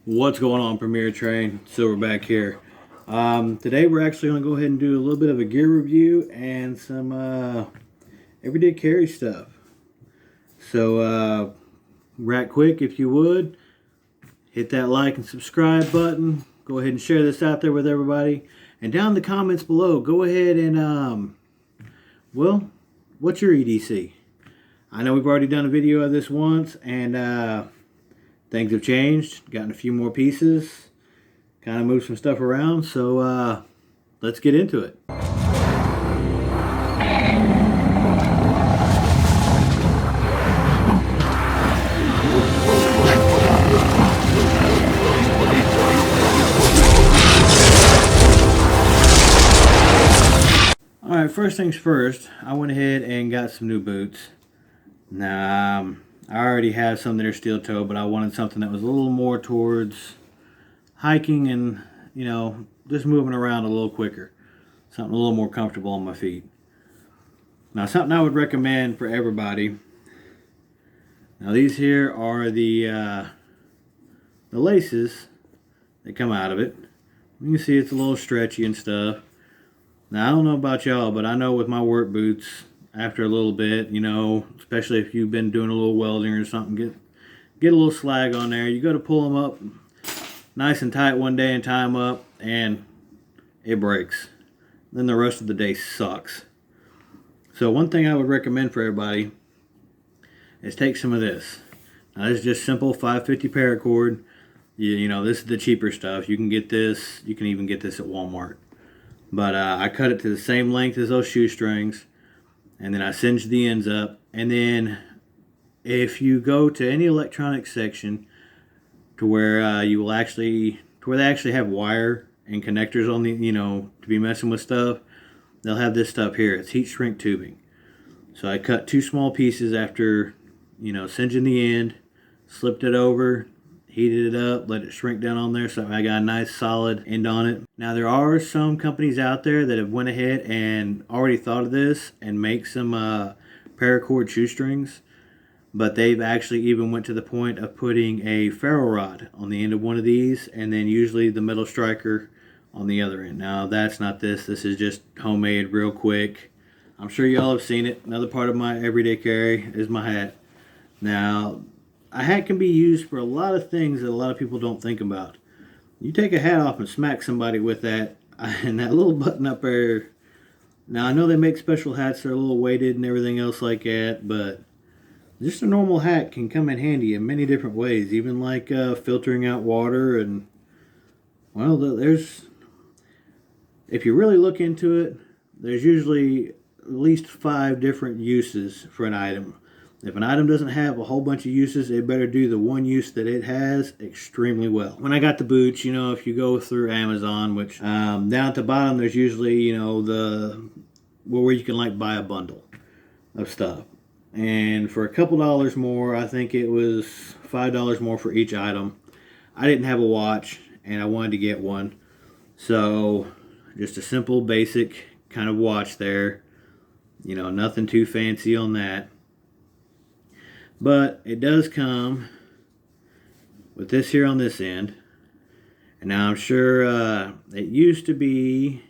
What's going on, Premier Train? Silverback here. Today we're actually going to go ahead and do a little bit of a gear review and some everyday carry stuff. So right quick, if you would, hit that like and subscribe button. Go ahead and share this out there with everybody. And down in the comments below, go ahead and, well, what's your EDC? I know we've already done a video of this once, and things have changed, gotten a few more pieces, kind of moved some stuff around, so let's get into it. Alright, first things first, I went ahead and got some new boots. Now, I already have some that are steel toe, but I wanted something that was a little more towards hiking and, you know, just moving around a little quicker. Something a little more comfortable on my feet. Now, something I would recommend for everybody. Now, these here are the laces that come out of it. You can see it's a little stretchy and stuff. Now, I don't know about y'all, but I know with my work boots, after a little bit, you know, especially if you've been doing a little welding or something, get a little slag on there. You got to pull them up nice and tight one day and tie them up, and it breaks. Then the rest of the day sucks. So one thing I would recommend for everybody is take some of this. Now, this is just simple 550 paracord. You know, this is the cheaper stuff. You can get this. You can even get this at Walmart. But I cut it to the same length as those shoestrings. And then I cinch the ends up. And then if you go to any electronics section to where you will actually, to where they actually have wire and connectors on the, you know, to be messing with stuff, they'll have this stuff here. It's heat shrink tubing. So I cut two small pieces after, you know, cinching the end, slipped it over, heated it up, let it shrink down on there, so I got a nice solid end on it. Now, there are some companies out there that have went ahead and already thought of this and make some paracord shoestrings, but they've actually even went to the point of putting a ferro rod on the end of one of these, and then usually the metal striker on the other end. Now, that's not this. This is just homemade real quick. I'm sure y'all have seen it. Another part of my everyday carry is my hat. Now, a hat can be used for a lot of things that a lot of people don't think about. You take a hat off and smack somebody with that, and that little button up there. Now, I know they make special hats that are a little weighted and everything else like that, but just a normal hat can come in handy in many different ways, even like filtering out water. And, well, there's, if you really look into it, there's usually at least 5 different uses for an item. If an item doesn't have a whole bunch of uses, it better do the one use that it has extremely well. When I got the boots, you know, if you go through Amazon, which down at the bottom, there's usually, you know, where you can like buy a bundle of stuff. And for a couple dollars more, I think it was $5 more for each item. I didn't have a watch, and I wanted to get one. So just a simple, basic kind of watch there. You know, nothing too fancy on that. But it does come with this here on this end. And now I'm sure it used to be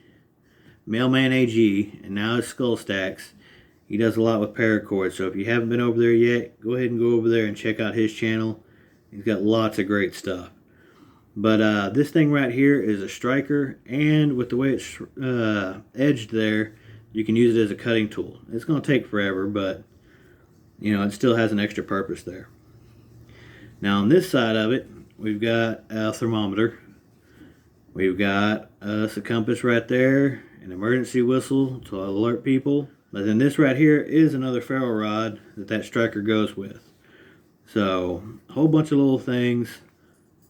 Mailman AG, and now it's Skull Stacks. He does a lot with paracord. So if you haven't been over there yet, go ahead and go over there and check out his channel. He's got lots of great stuff. But this thing right here is a striker, and with the way it's edged there, you can use it as a cutting tool. It's going to take forever, but you know, it still has an extra purpose there. Now on this side of it, we've got a thermometer. We've got a compass right there, an emergency whistle to alert people. But then this right here is another ferro rod that striker goes with. So a whole bunch of little things,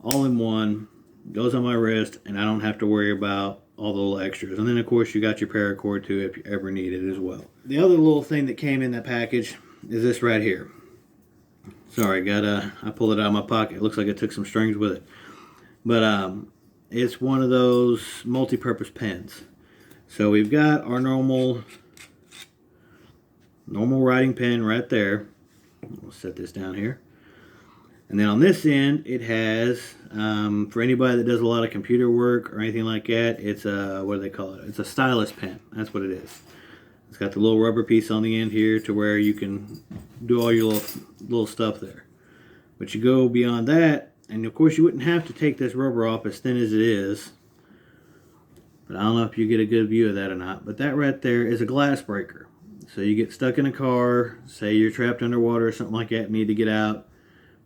all in one, goes on my wrist, and I don't have to worry about all the little extras. And then of course you got your paracord too if you ever need it as well. The other little thing that came in that package is this right here. Sorry, I pulled it out of my pocket. It looks like I took some strings with it. But it's one of those multi-purpose pens. So we've got our normal writing pen right there. We'll set this down here. And then on this end, it has For anybody that does a lot of computer work or anything like that, it's a, what do they call it? It's a stylus pen. That's what it is. It's got the little rubber piece on the end here to where you can do all your little stuff there. But you go beyond that, and of course you wouldn't have to take this rubber off as thin as it is. But I don't know if you get a good view of that or not. But that right there is a glass breaker. So you get stuck in a car, say you're trapped underwater or something like that, need to get out,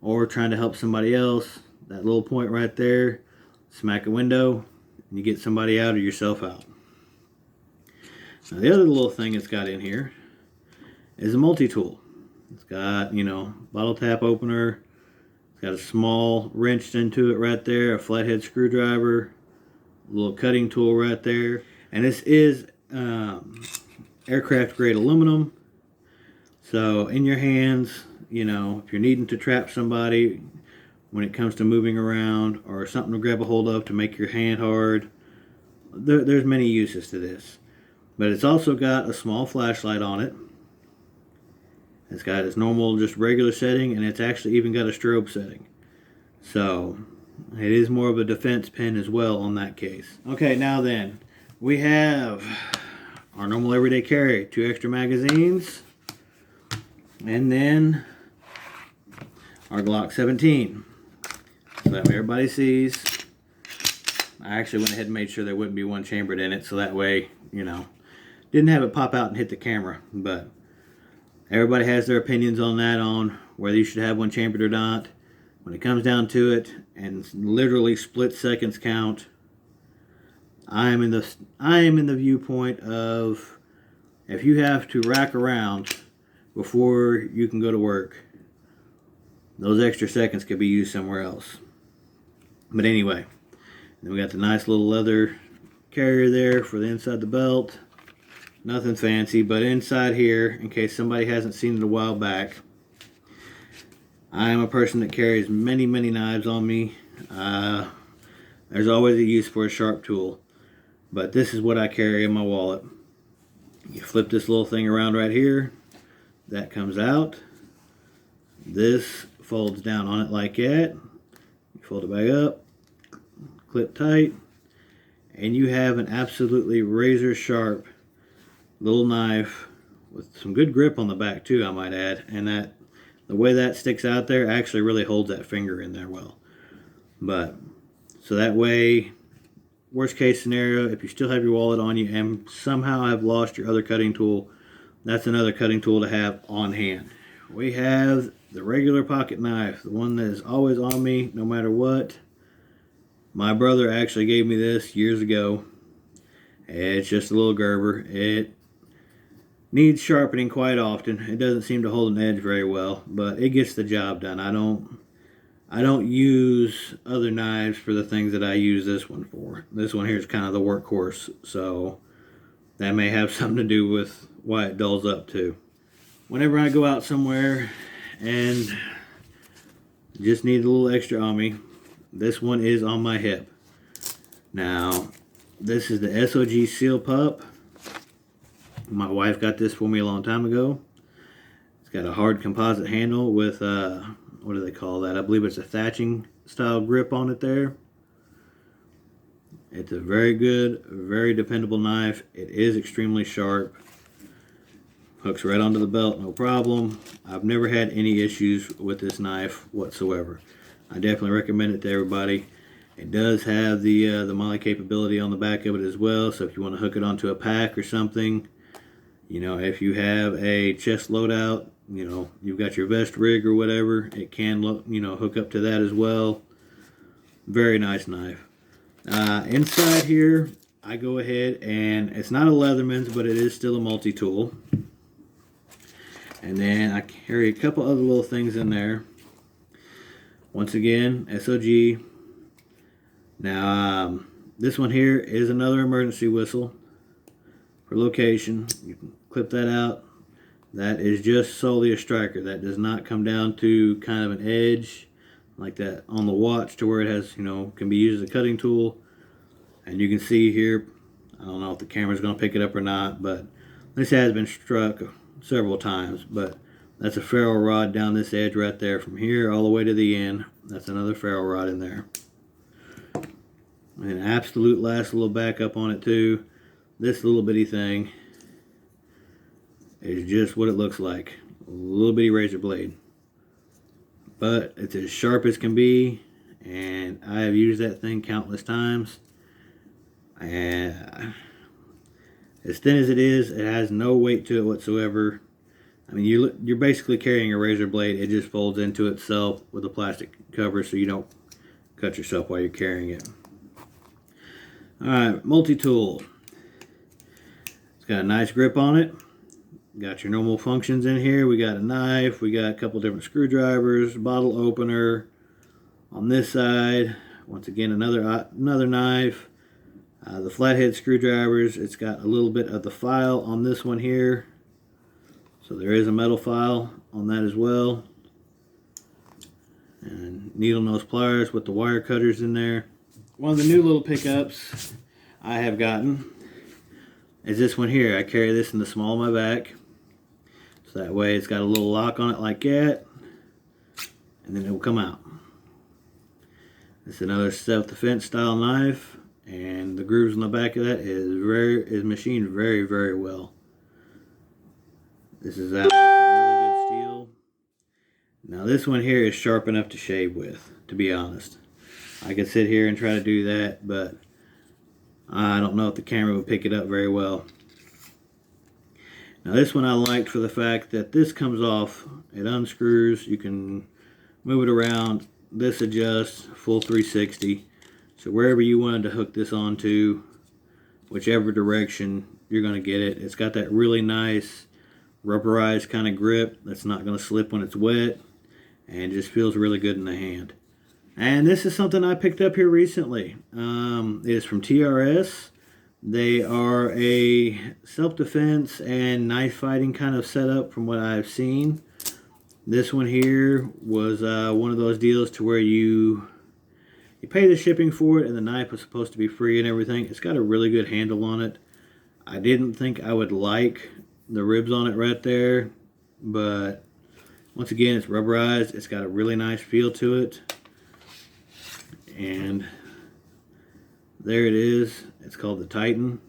or trying to help somebody else. That little point right there, smack a window, and you get somebody out or yourself out. Now the other little thing it's got in here is a multi-tool. It's got, you know, bottle tap opener. It's got a small wrench into it right there, a flathead screwdriver, a little cutting tool right there. And this is aircraft grade aluminum. So in your hands, you know, if you're needing to trap somebody when it comes to moving around or something to grab a hold of to make your hand hard, there's many uses to this. But it's also got a small flashlight on it. It's got its normal, just regular setting, and it's actually even got a strobe setting. So it is more of a defense pin as well on that case. Okay, now then, we have our normal everyday carry, 2 extra magazines, and then our Glock 17. So that way everybody sees. I actually went ahead and made sure there wouldn't be one chambered in it, so that way, you know, didn't have it pop out and hit the camera. But everybody has their opinions on that, on whether you should have one chambered or not. When it comes down to it, and literally split seconds count, I am in the viewpoint of, if you have to rack around before you can go to work, those extra seconds could be used somewhere else. But anyway, then we got the nice little leather carrier there for the inside of the belt. Nothing fancy, but inside here, in case somebody hasn't seen it a while back, I am a person that carries many knives on me. There's always a use for a sharp tool, but this is what I carry in my wallet. You flip this little thing around right here, that comes out. This folds down on it like that. You fold it back up, clip tight, and you have an absolutely razor sharp little knife with some good grip on the back too, I might add. And that, the way that sticks out there actually really holds that finger in there well. But so that way, worst case scenario, if you still have your wallet on you and somehow have lost your other cutting tool, that's another cutting tool to have on hand. We have the regular pocket knife, the one that is always on me no matter what. My brother actually gave me this years ago. It's just a little Gerber. It needs sharpening quite often. It doesn't seem to hold an edge very well, but it gets the job done. I don't use other knives for the things that I use this one for. This one here is kind of the workhorse, so that may have something to do with why it dulls up too. Whenever I go out somewhere and just need a little extra on me, this one is on my hip. Now, this is the SOG Seal Pup. My wife got this for me a long time ago. It's got a hard composite handle with, what do they call that? I believe it's a thatching style grip on it there. It's a very good, very dependable knife. It is extremely sharp. Hooks right onto the belt, no problem. I've never had any issues with this knife whatsoever. I definitely recommend it to everybody. It does have the MOLLE capability on the back of it as well, so if you want to hook it onto a pack or something, you know, if you have a chest loadout, you know, you've got your vest rig or whatever, it can, you know, hook up to that as well. Very nice knife. Inside here, I go ahead and it's not a Leatherman's, but it is still a multi-tool. And then I carry a couple other little things in there. Once again, SOG. Now, this one here is another emergency whistle for location. You can clip that out. That is just solely a striker. That does not come down to kind of an edge like that on the watch to where it has, you know, can be used as a cutting tool. And you can see here, I don't know if the camera's going to pick it up or not, but this has been struck several times. But that's a ferrule rod down this edge right there from here all the way to the end. That's another ferrule rod in there. And an absolute last little backup on it too. This little bitty thing is just what it looks like. A little bitty razor blade. But it's as sharp as can be, and I have used that thing countless times. And as thin as it is, it has no weight to it whatsoever. I mean, you're basically carrying a razor blade. It just folds into itself with a plastic cover so you don't cut yourself while you're carrying it. Alright, multi-tool. It's got a nice grip on it. Got your normal functions in here. We got a knife. We got a couple different screwdrivers, bottle opener. On this side, once again, another knife. The flathead screwdrivers. It's got a little bit of the file on this one here. So there is a metal file on that as well. And needle nose pliers with the wire cutters in there. One of the new little pickups I have gotten is this one here. I carry this in the small of my back. So that way it's got a little lock on it like that. And then it will come out. It's another self-defense style knife. And the grooves on the back of that is machined very, very well. This is out of really good steel. Now this one here is sharp enough to shave with, to be honest. I could sit here and try to do that, but I don't know if the camera would pick it up very well. Now this one I liked for the fact that this comes off, it unscrews, you can move it around, this adjusts, full 360. So wherever you wanted to hook this onto, whichever direction you're going to get it. It's got that really nice rubberized kind of grip that's not going to slip when it's wet, and just feels really good in the hand. And this is something I picked up here recently. It is from TRS. They are a self-defense and knife fighting kind of setup from what I've seen. This one here was one of those deals to where you pay the shipping for it, and the knife was supposed to be free and everything. It's got a really good handle on it. I didn't think I would like the ribs on it right there, but once again, it's rubberized. It's got a really nice feel to it. And there it is. It's called the Titan.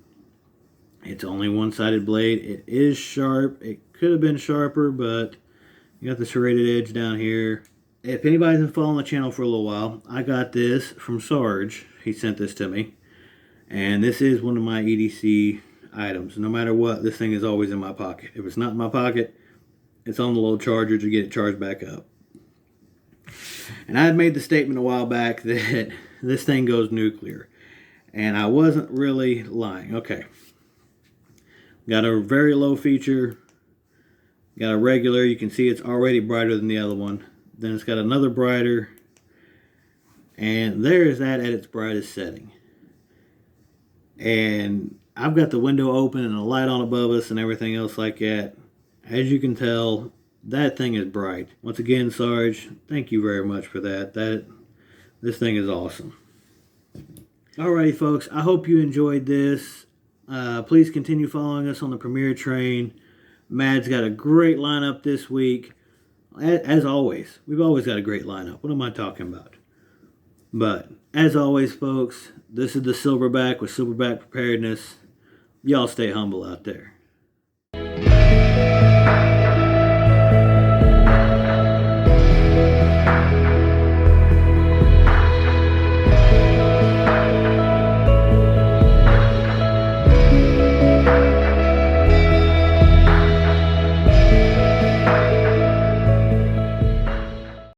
It's only one-sided blade. It is sharp. It could have been sharper, but you got the serrated edge down here. If anybody's been following the channel for a little while, I got this from Sarge. He sent this to me. And this is one of my EDC items. No matter what, this thing is always in my pocket. If it's not in my pocket, it's on the little charger to get it charged back up. And I had made the statement a while back that this thing goes nuclear. And I wasn't really lying. Okay. Got a very low feature. Got a regular. You can see it's already brighter than the other one. Then it's got another brighter. And there is that at its brightest setting. And I've got the window open and a light on above us and everything else like that. As you can tell, that thing is bright. Once again, Sarge, thank you very much for that. This thing is awesome. Alrighty, folks. I hope you enjoyed this. Please continue following us on the Premier train. Mad's got a great lineup this week. As always, we've always got a great lineup. What am I talking about? But, as always, folks, this is the Silverback with Silverback Preparedness. Y'all stay humble out there.